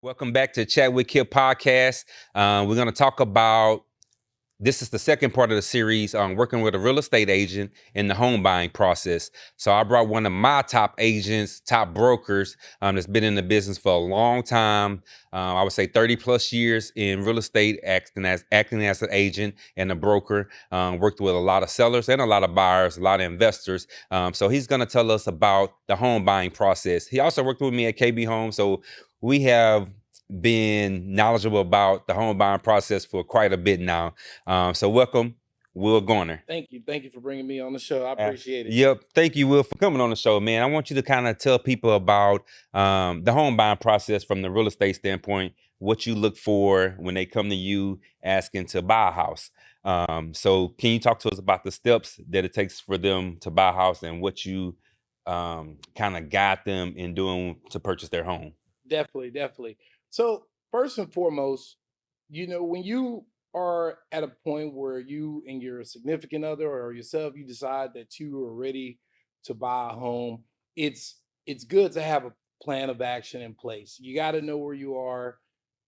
Welcome back to Chat with Kip podcast. We're going to talk about this is the second part of the series on working with a real estate agent in the home buying process. So I brought one of my top agents, top brokers that's been in the business for a long time. I would say 30 plus years in real estate, acting as an agent and a broker. Worked with a lot of sellers and a lot of buyers, a lot of investors. So he's going to tell us about the home buying process. He also worked with me at KB Home. So we have been knowledgeable about the home buying process for quite a bit now. So welcome, Will Garner. Thank you. Thank you for bringing me on the show. I appreciate it. Yep. Thank you, Will, for coming on the show, man. I want you to kind of tell people about the home buying process from the real estate standpoint, what you look for when they come to you asking to buy a house. So can you talk to us about the steps that it takes for them to buy a house and what you kind of guide them in doing to purchase their home? Definitely. So first and foremost, when you are at a point where you and your significant other or yourself, you decide that you are ready to buy a home, it's good to have a plan of action in place. You got to know where you are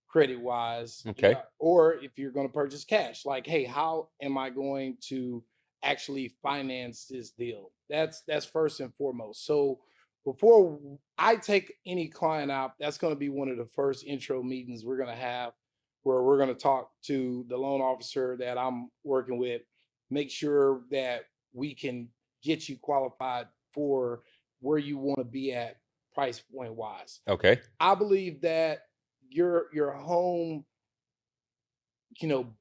credit wise. Okay. Or if you're going to purchase cash, like, hey, how am I going to actually finance this deal? That's first and foremost. So before I take any client out, that's going to be one of the first intro meetings we're going to have where we're going to talk to the loan officer that I'm working with, make sure that we can get you qualified for where you want to be at price point wise. Okay. I believe that your home,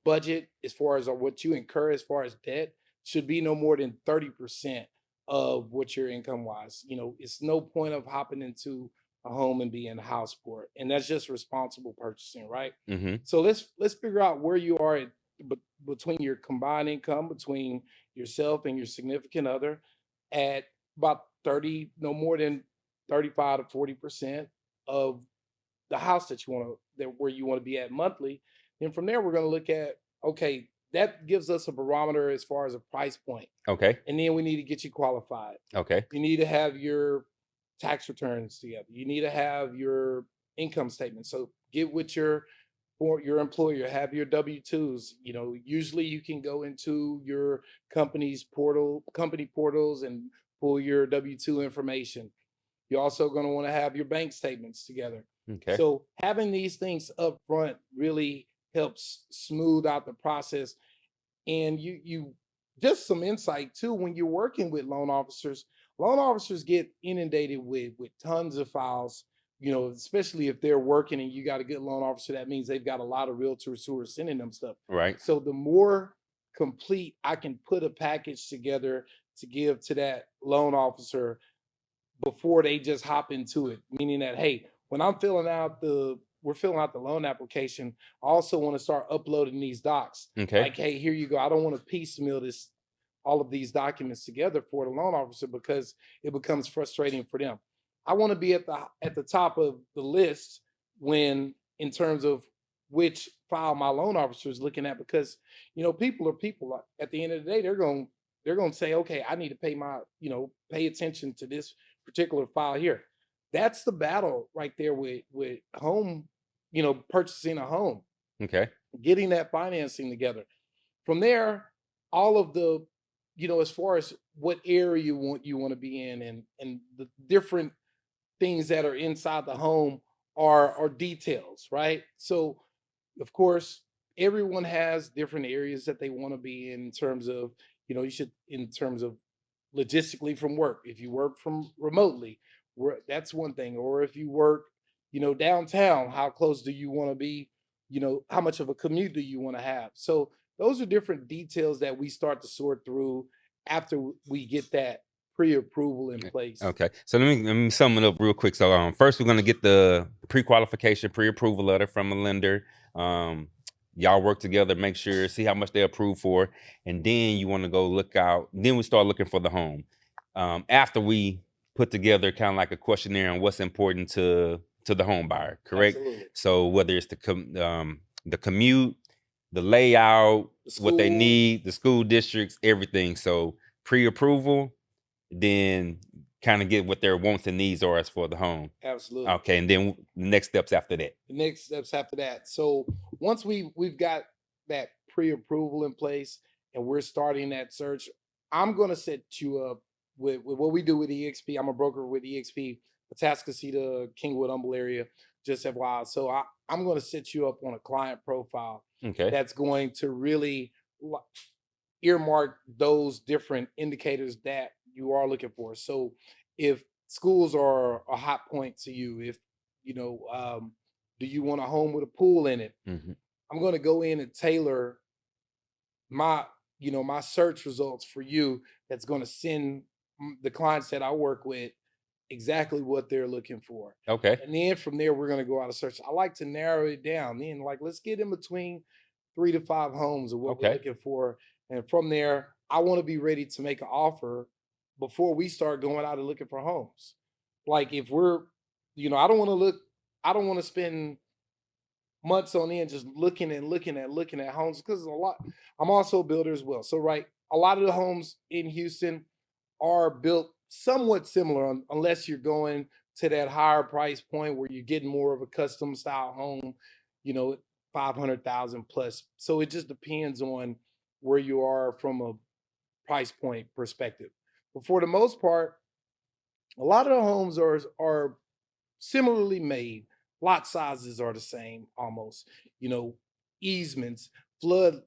budget as far as what you incur as far as debt should be no more than 30% of what your income wise. It's no point of hopping into a home and being house poor, and that's just responsible purchasing, right? Mm-hmm. So let's figure out where you are between your combined income between yourself and your significant other at about 30, no more than 35 to 40% of the house that where you want to be at monthly. And from there, we're going to look at, okay, that gives us a barometer as far as a price point. Okay. And then we need to get you qualified. Okay. You need to have your tax returns together. You need to have your income statement. So get with your employer, have your W-2s. Usually you can go into your company portals and pull your W-2 information. You're also going to want to have your bank statements together. Okay. So having these things up front really helps smooth out the process. And you just some insight too, when you're working with loan officers get inundated with tons of files, especially if they're working and you got a good loan officer, that means they've got a lot of realtors who are sending them stuff. Right. So the more complete I can put a package together to give to that loan officer before they just hop into it, meaning that, hey, when we're filling out the loan application, I also want to start uploading these docs. Okay. Like, hey, here you go. I don't want to piecemeal all of these documents together for the loan officer because it becomes frustrating for them. I want to be at the top of the list in terms of which file my loan officer is looking at, because people are people. At the end of the day, they're going to say, okay, I need to pay attention to this particular file here. That's the battle right there with home, purchasing a home. Okay. Getting that financing together. From there, all of the, as far as what area you want to be in, and the different things that are inside the home are details, right? So of course, everyone has different areas that they want to be in terms of, in terms of logistically from work. If you work from remotely, that's one thing. Or if you work, downtown, how close do you want to be? How much of a commute do you want to have? So those are different details that we start to sort through after we get that pre-approval in place. Okay. So let me sum it up real quick. So first we're gonna get the pre-qualification, pre-approval letter from a lender. Y'all work together, make sure, see how much they approve for, and then you want to go look out. Then we start looking for the home. After we put together kind of like a questionnaire on what's important to the home buyer, correct? Absolutely. So whether it's the commute, the layout, what they need, the school districts, everything. So pre-approval, then kind of get what their wants and needs are as for the home. Absolutely. Okay, and then the next steps after that. The next steps after that. So once we've got that pre-approval in place and we're starting that search, I'm going to set you up with what we do with EXP. I'm a broker with EXP, Pataskasita, Kingwood, Humble area, just FYI. So I'm going to set you up on a client profile Okay. that's going to really earmark those different indicators that you are looking for. So if schools are a hot point to you, if you know, do you want a home with a pool in it? Hmm. I'm going to go in and tailor my, my search results for you. That's going to send the clients that I work with exactly what they're looking for. Okay. And then from there, we're going to go out of search. I like to narrow it down. Then, like, let's get in between 3 to 5 homes of what we're Okay. looking for. And from there, I want to be ready to make an offer before we start going out and looking for homes. Like, if we're, I don't want to spend months on end just looking at homes because a lot. I'm also a builder as well. So, right, a lot of the homes in Houston are built somewhat similar unless you're going to that higher price point where you're getting more of a custom style home, you know, 500,000 plus. So it just depends on where you are from a price point perspective. But for the most part, a lot of the homes are similarly made. Lot sizes are the same almost, you know, easements, flood,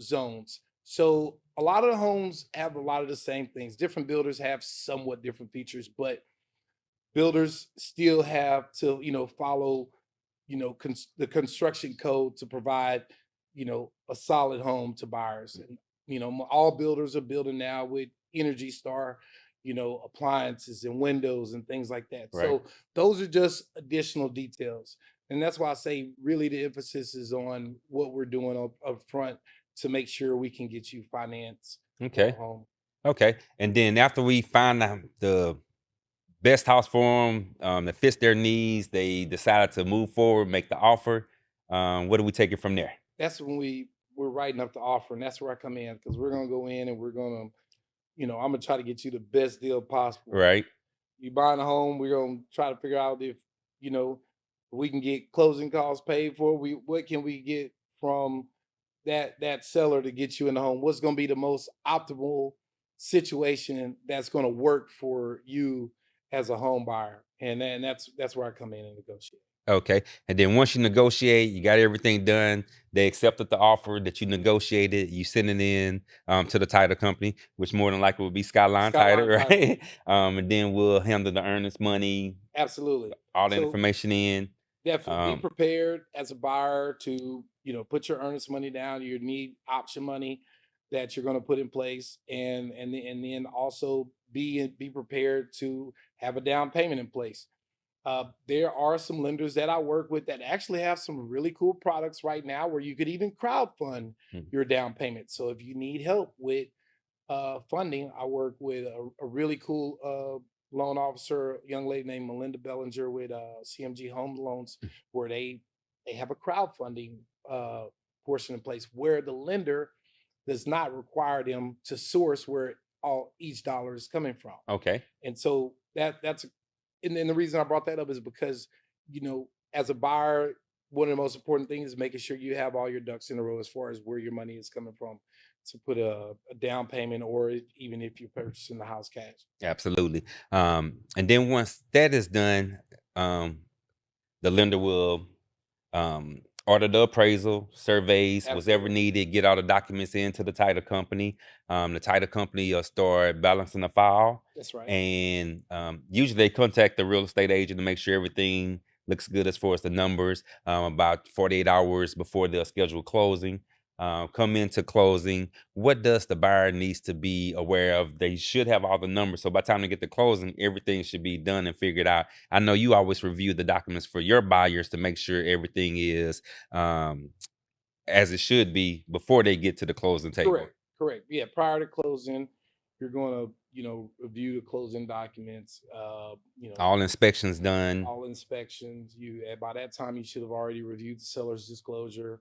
zones. So a lot of the homes have a lot of the same things. Different builders have somewhat different features, but builders still have to, follow, the construction code to provide, a solid home to buyers. And, all builders are building now with Energy Star, appliances and windows and things like that. Right. So those are just additional details. And that's why I say really the emphasis is on what we're doing up front to make sure we can get you finance for a Okay. home. Okay. And then after we find out the best house for them that fits their needs, they decided to move forward, make the offer. What do we take it from there? That's when we're writing up the offer, and that's where I come in because we're gonna go in and we're gonna, I'm gonna try to get you the best deal possible. Right. You buying a home, we're gonna try to figure out if you know we can get closing costs paid for. What can we get from that seller to get you in the home? What's gonna be the most optimal situation that's gonna work for you as a home buyer? And then that's where I come in and negotiate. Okay. And then once you negotiate, you got everything done. They accepted the offer that you negotiated. You send it in to the title company, which more than likely will be Skyline Title, Skyline Title, right? And then we'll handle the earnest money, absolutely. all the So information in. definitely be Um, prepared as a buyer to, put your earnest money down, your need option money that you're going to put in place, and then also be prepared to have a down payment in place. There are some lenders that I work with that actually have some really cool products right now where you could even crowdfund mhm. your down payment. So if you need help with funding, I work with a really cool loan officer, a young lady named Melinda Bellinger with CMG Home Loans, where they have a crowdfunding uh, portion in place where the lender does not require them to source where all each dollar is coming from. Okay. And so that's and then the reason I brought that up is because, as a buyer, one of the most important things is making sure you have all your ducks in a row as far as where your money is coming from to put a down payment, or even if you're purchasing the house cash. Absolutely. And then once that is done, um, the lender will order the appraisal, surveys, what's ever Absolutely. needed, get all the documents into the title company. The title company will start balancing the file. That's right. And usually they contact the real estate agent to make sure everything looks good as far as the numbers about 48 hours before they'll schedule closing. Come into closing. What does the buyer needs to be aware of? They should have all the numbers. So by the time they get to closing, everything should be done and figured out. I know you always review the documents for your buyers to make sure everything is um, as it should be before they get to the closing table. Correct. Correct. Yeah. Prior to closing, you're going to, review the closing documents. All inspections done. All inspections. By that time you should have already reviewed the seller's disclosure,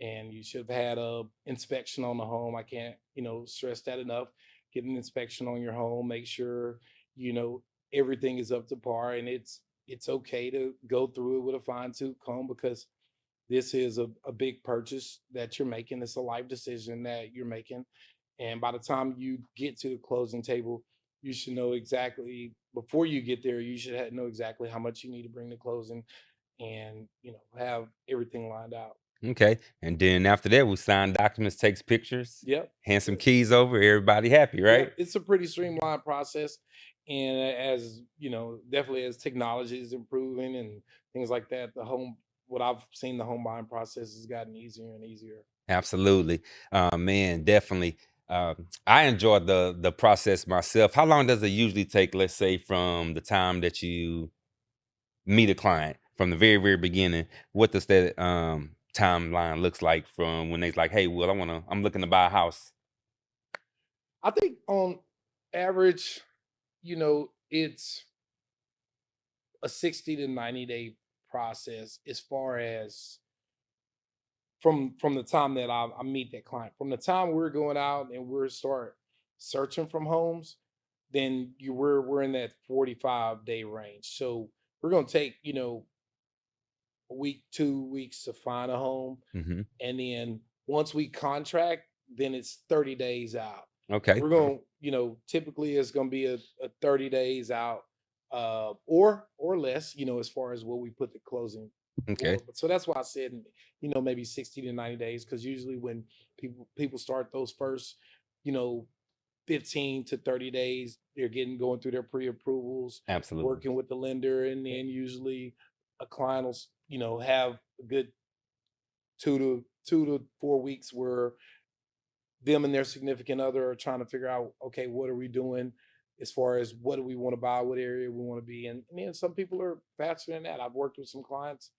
and you should have had a inspection on the home. I can't, stress that enough. Get an inspection on your home. Make sure, you know, everything is up to par, and it's okay to go through it with a fine tooth comb because this is a big purchase that you're making. It's a life decision that you're making. And by the time you get to the closing table, you should know exactly before you get there, you should know exactly how much you need to bring to closing and, have everything lined out. Okay. And then after that, we sign documents, takes pictures, Yep. hand some keys over, everybody happy, Yeah, right? it's a pretty streamlined process. And as definitely as technology is improving and things like that, what I've seen, the home buying process has gotten easier and easier. Absolutely. Man, definitely. I enjoyed the process myself. How long does it usually take, let's say, from the time that you meet a client from the very, very beginning? What does that timeline looks like from when they's like, hey, well, I'm looking to buy a house? I think on average, it's a 60 to 90-day process as far as from the time that I meet that client. From the time we're going out and we're start searching from homes, then we're in that 45-day range. So we're gonna take, a week, 2 weeks to find a home. Hmm. And then once we contract, then it's 30 days out. Okay. We're going, typically it's going to be a 30 days out, or less, as far as what we put the closing Okay. for. But so that's why I said, maybe 60 to 90 days, because usually when people start those first, you know, 15 to 30 days, they're going through their pre-approvals, Absolutely. working with the lender, and then usually a client will, have a good 2 to 4 weeks where them and their significant other are trying to figure out, okay, what are we doing as far as what do we want to buy, what area we want to be in. And then some people are faster than that. I've worked with some clients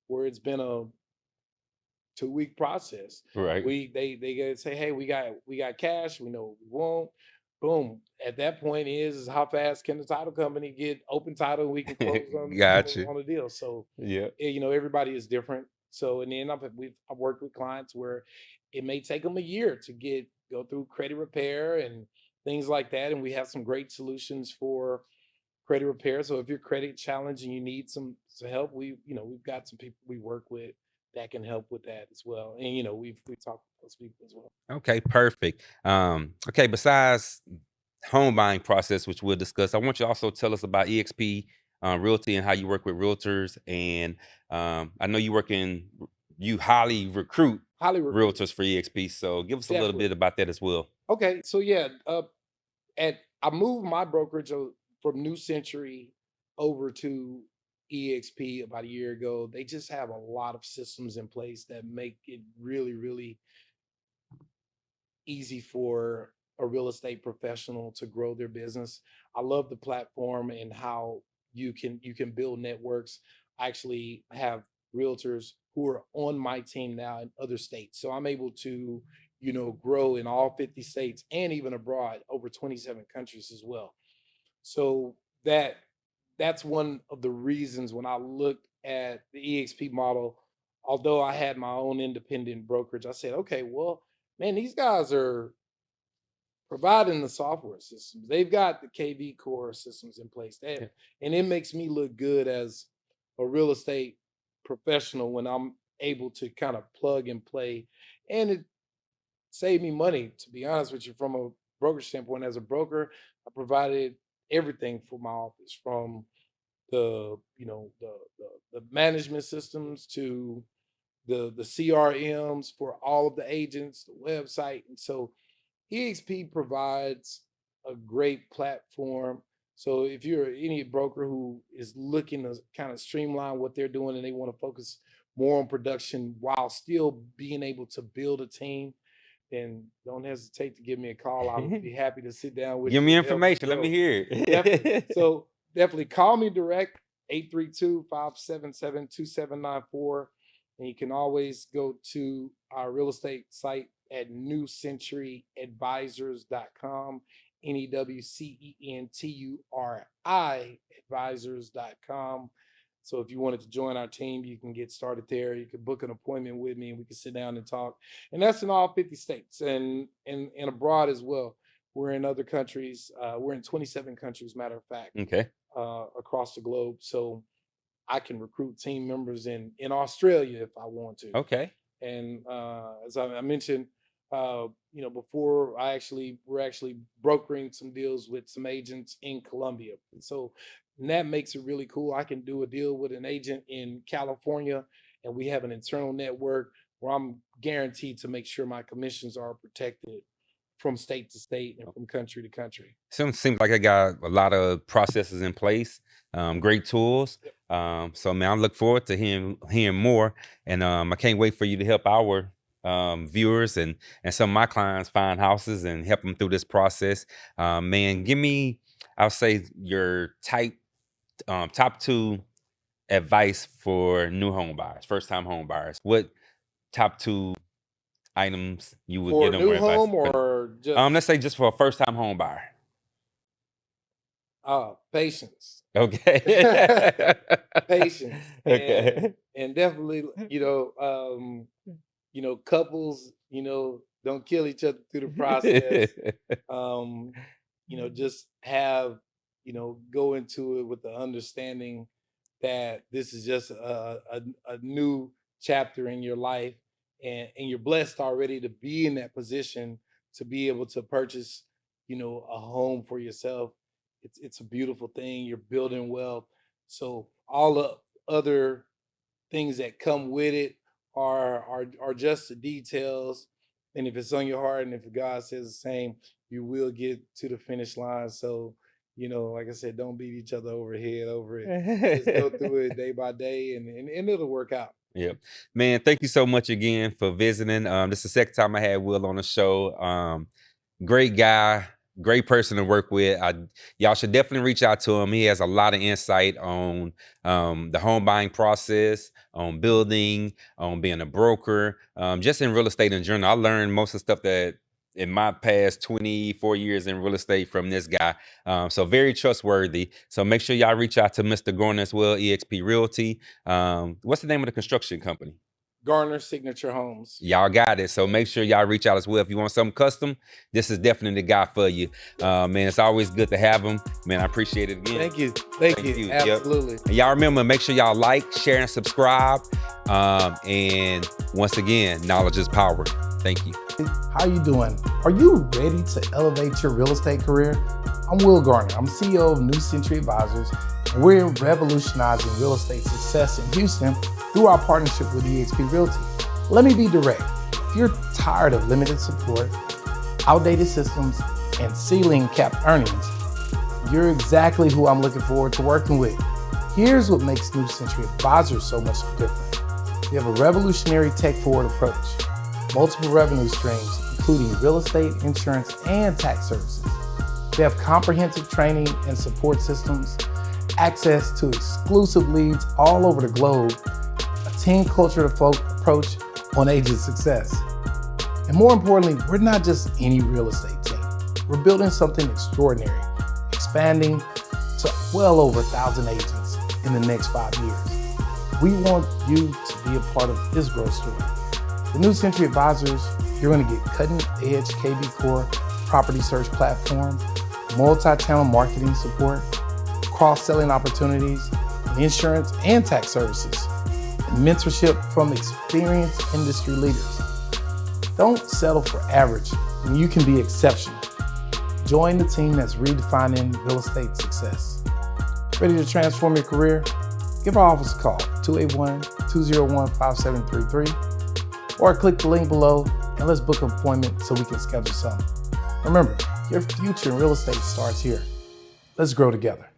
where it's been a 2 week process. Right. They gotta say, hey, we got cash, we know what we want. Boom. At that point is how fast can the title company get open title and we can close on Gotcha. on a deal. So Yeah. everybody is different. So in the end, I've worked with clients where it may take them a year to go through credit repair and things like that. And we have some great solutions for credit repair. So if you're credit challenged and you need some help, we've got some people we work with that can help with that as well. And we've talked to those people as well. Okay, perfect. Okay, besides home buying process, which we'll discuss, I want you to also tell us about EXP Realty and how you work with realtors. And I know you highly recruit Highly recruit. realtors for EXP. So give us a little Definitely. bit about that as well. Okay, so yeah, at I moved my brokerage from New Century over to EXP about a year ago. They just have a lot of systems in place that make it really, really easy for a real estate professional to grow their business. I love the platform and how you can build networks. I actually have realtors who are on my team now in other states. So I'm able to, grow in all 50 states and even abroad, over 27 countries as well. So that's one of the reasons when I looked at the EXP model, although I had my own independent brokerage, I said, okay, well, man, these guys are providing the software systems. They've got the KV core systems in place. Yeah. And it makes me look good as a real estate professional when I'm able to kind of plug and play. And it saved me money, to be honest with you, from a brokerage standpoint. As a broker, I provided everything for my office, from the management systems to the CRMs for all of the agents, the website. And so EXP provides a great platform. So if you're any broker who is looking to kind of streamline what they're doing and they want to focus more on production while still being able to build a team, then don't hesitate to give me a call. I'll be happy to sit down with Give you me and help you information. Let me grow. hear Definitely. it. So definitely call me direct, 832-577-2794. And you can always go to our real estate site at newcenturyadvisors.com, NEWCENTURI advisors.com. So if you wanted to join our team, you can get started there. You can book an appointment with me and we can sit down and talk. And that's in all 50 states and abroad as well. We're in other countries. We're in 27 countries, matter of fact, Okay. across the globe. So I can recruit team members in Australia if I want to. Okay. And as I mentioned, before we're actually brokering some deals with some agents in Colombia. So and that makes it really cool. I can do a deal with an agent in California, and we have an internal network where I'm guaranteed to make sure my commissions are protected from state to state and from country to country. Seems like I got a lot of processes in place, great tools. Yep. So man, I look forward to hearing more, and I can't wait for you to help our viewers and some of my clients find houses and help them through this process. Man, give me, I'll say your top two advice for new home buyers, first time home buyers. What top two items you would For give a them for new advice? home or just Let's say just for a first time home buyer. patience. Okay. Patience. Okay. And definitely, couples, don't kill each other through the process. Just have, go into it with the understanding that this is just a new chapter in your life, and you're blessed already to be in that position to be able to purchase, a home for yourself. It's a beautiful thing. You're building wealth. So all the other things that come with it are just the details. And if it's on your heart and if God says the same, you will get to the finish line. So, like I said, don't beat each other over the head over it. Just go through it day by day, and it'll work out. Yep. Man, thank you so much again for visiting. This is the second time I had Will on the show. Great guy, great person to work with. Y'all should definitely reach out to him. He has a lot of insight on the home buying process, on building, on being a broker, just in real estate in general. I learned most of the stuff that in my past 24 years in real estate from this guy. So very trustworthy. So make sure y'all reach out to Mr. Gorner as well, EXP Realty. What's the name of the construction company? Garner Signature Homes. Y'all got it. So make sure y'all reach out as well. If you want something custom, this is definitely the guy for you. Man, it's always good to have him. Man, I appreciate it again. Thank you. Thank you. Absolutely. Yep. And y'all remember, make sure y'all like, share, and subscribe. And once again, knowledge is power. Thank you. How you doing? Are you ready to elevate your real estate career? I'm Will Garner. I'm CEO of New Century Advisors, and we're revolutionizing real estate success in Houston through our partnership with eXp Realty. Let me be direct. If you're tired of limited support, outdated systems, and ceiling capped earnings, you're exactly who I'm looking forward to working with. Here's what makes New Century Advisors so much different. We have a revolutionary tech-forward approach, multiple revenue streams, including real estate, insurance, and tax services. We have comprehensive training and support systems, access to exclusive leads all over the globe, a team culture approach on agent success. And more importantly, we're not just any real estate team. We're building something extraordinary, expanding to well over 1,000 agents in the next 5 years. We want you to be a part of this growth story. The New Century Advisors, you're going to get cutting-edge KV Core property search platform, multi-channel marketing support, cross-selling opportunities, insurance and tax services, and mentorship from experienced industry leaders. Don't settle for average when you can be exceptional. Join the team that's redefining real estate success. Ready to transform your career? Give our office a call, 281-201-5733, or click the link below and let's book an appointment so we can schedule some. Remember, your future in real estate starts here. Let's grow together.